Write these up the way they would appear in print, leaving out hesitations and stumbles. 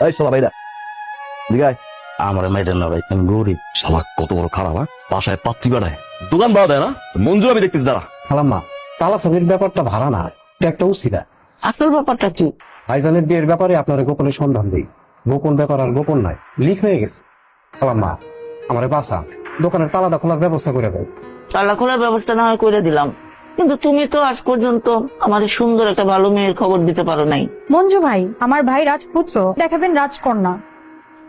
এই শালা ভাইরা দিগাই আমার মেয়েটার না ভাই, আমি গরিব। শালা কত বড় খারাপ, হ্যাঁ? বাসায় পাত্রী বাড়ায়, দোকান ভাড়া দেয় না। মঞ্জুর আমি দেখতেছি দাঁড়া। খালাম্মা, তালা সামির ব্যাপারটা ভাড়া না, এটা একটা উচিতা। আসল ব্যাপারটা কি? ভাইজানের বিয়ের ব্যাপারে আপনার গোপনে সন্ধান দিই। গোপন ব্যাপার আর গোপন নাই, লিক হয়ে গেছে। খালাম্মা, আমারে বাসা, দোকানের তালাটা খোলার ব্যবস্থা করে দেয়। তালা খোলার ব্যবস্থা না হয় করে দিলাম, কিন্তু তুমি তো আজ পর্যন্ত আমাদের সুন্দর একটা ভালো মেয়ের খবর দিতে পারো নাই। মঞ্জু ভাই, আমার ভাই রাজপুত্র, দেখাবেন রাজকন্যা।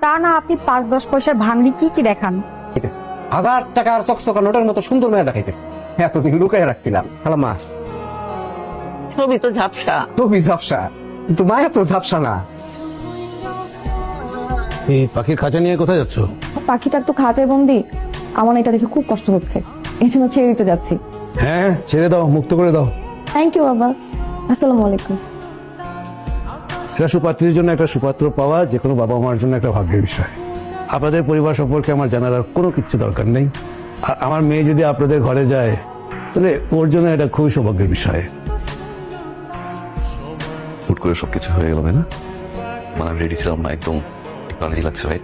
তা না আপনি 5-10 পয়সার ভাঙড়ি কি কি দেখান। 1000 টাকার চকচকা নোটের মতো সুন্দর মেয়ে দেখাইতেছে। এতদিন লুকাই রাখছিলাম। খালাম্মা, ছবি তো ঝাপসা। তুমি ঝাপসা, কিন্তু মায়া তো ঝাপসা না। এই পাখির খাঁচা নিয়ে কোথায় যাচ্ছ? পাখিটার তো খাঁচায় বন্দি, আমার এটা দেখে খুব কষ্ট হচ্ছে, এই জন্য ছেড়ে দিতে যাচ্ছি। হ্যাঁ, ছেড়ে দাও, মুক্ত করে দাও। থ্যাংক ইউ বাবা। আসসালামু আলাইকুম। এটা সুপাত্রীর জন্য একটা সুপাত্র পাওয়া যে কোনো বাবা মার জন্য একটা ভাগ্যের বিষয়। আপনাদের পরিবার সম্পর্কে আমার জানার আর কোনো কিচ্ছু দরকার নেই। আর আমার মেয়ে যদি আপনাদের ঘরে যায় তাহলে ওর জন্য এটা খুবই সৌভাগ্যের বিষয়। হুট করে সবকিছু হয়ে গেল, তাই না? মানে আমি রেডি ছিলাম না, একদম এনার্জি লাগছে ভাই।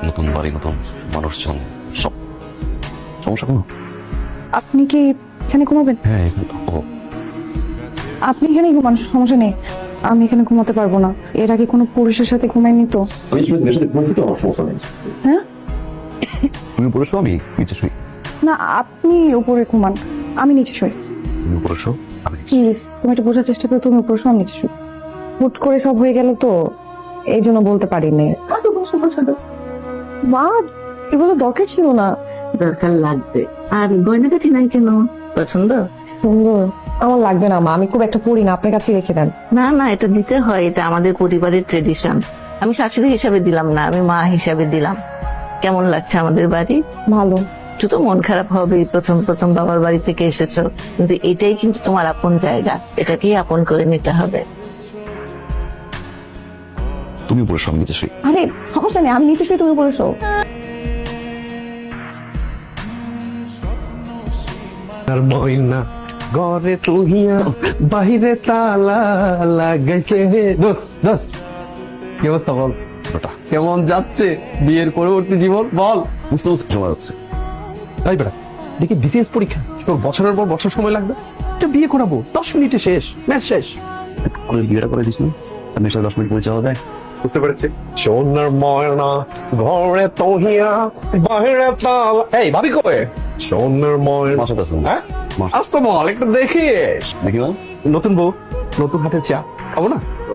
নতুন বাড়ি, নতুন মানুষজন, সব। সমস্যা কোনো? আপনি কি এখানে ঘুমাবেন? হ্যাঁ এখানে তো ও, আপনি এখানে ঘুমান, সমস্যা নেই। আমি এখানে ঘুমাতে পারবো না, এর আগে কোনো পুরুষের সাথে ঘুমাইনি তো। আমি তো আমার সমস্যা নেই। হ্যাঁ তুমি উপরে শো, আমি নিচে শুই। না, আপনি উপরে ঘুমান, আমি নিচে শুই। তুমি উপরে শো, আমি নিচে। প্লিজ তুমি একটু বোঝার চেষ্টা করো, তুমি উপরে শুও, আমি নিচে শুই। হুট করে সব হয়ে গেল তো, এই জন্য বলতে পারিনি। মা, এগুলো দরকার ছিল না। দরকার লাগবে। আর গয়নাগাটি নাই কেন? পছন্দ? সুন্দর, আমার লাগবে না মা, আমি খুব একটা পড়ি না, আপনার কাছে রেখে দেন। না না, এটা দিতে হয়, এটা আমাদের পরিবারের ট্রেডিশন। আমি শাশুড়ি হিসাবে দিলাম না, আমি মা হিসাবে দিলাম। কেমন লাগছে আমাদের বাড়ি? ভালো। একটু তো মন খারাপ হবে, প্রথম প্রথম বাবার বাড়ি থেকে এসেছো, কিন্তু এটাই কিন্তু তোমার আপন জায়গা, এটাকেই আপন করে নিতে হবে। তুমি উপরে শো, আমি নিচে শুই। আরে সমস্যা নেই, আমি নিচে শুই, তুমি উপরে শো। আর ময়না ঘরে তুহিয়া বাহিরে তালা লাগাইছে। দোস্ত দোস্ত, কি অবস্থা বল? ওটা কেমন যাচ্ছে বিয়ের পরবর্তী জীবন বল? বুঝতে বুঝতে সময় হচ্ছে। তাই বেটা, দেখি বিসিএস পরীক্ষা, তোর বছরের পর বছর সময় লাগবে। এটা বিয়ে করাবো 10 মিনিটে শেষ, ম্যাচ শেষ। আমাদের বিয়েটা করে দিস না, আমি 10 মিনিট পরিচয় হবে। বুঝতে পেরেছি। সোনার ময়না ঘরে তুহিয়া বাহিরে তালা। এই ভাবি কবে? সোনার ময়না। মাসে আছে। হ্যাঁ, মাস। আসতে বল একটু দেখিস। দেখি না? নতুন বউ, নতুন হাতে চা খাবো না?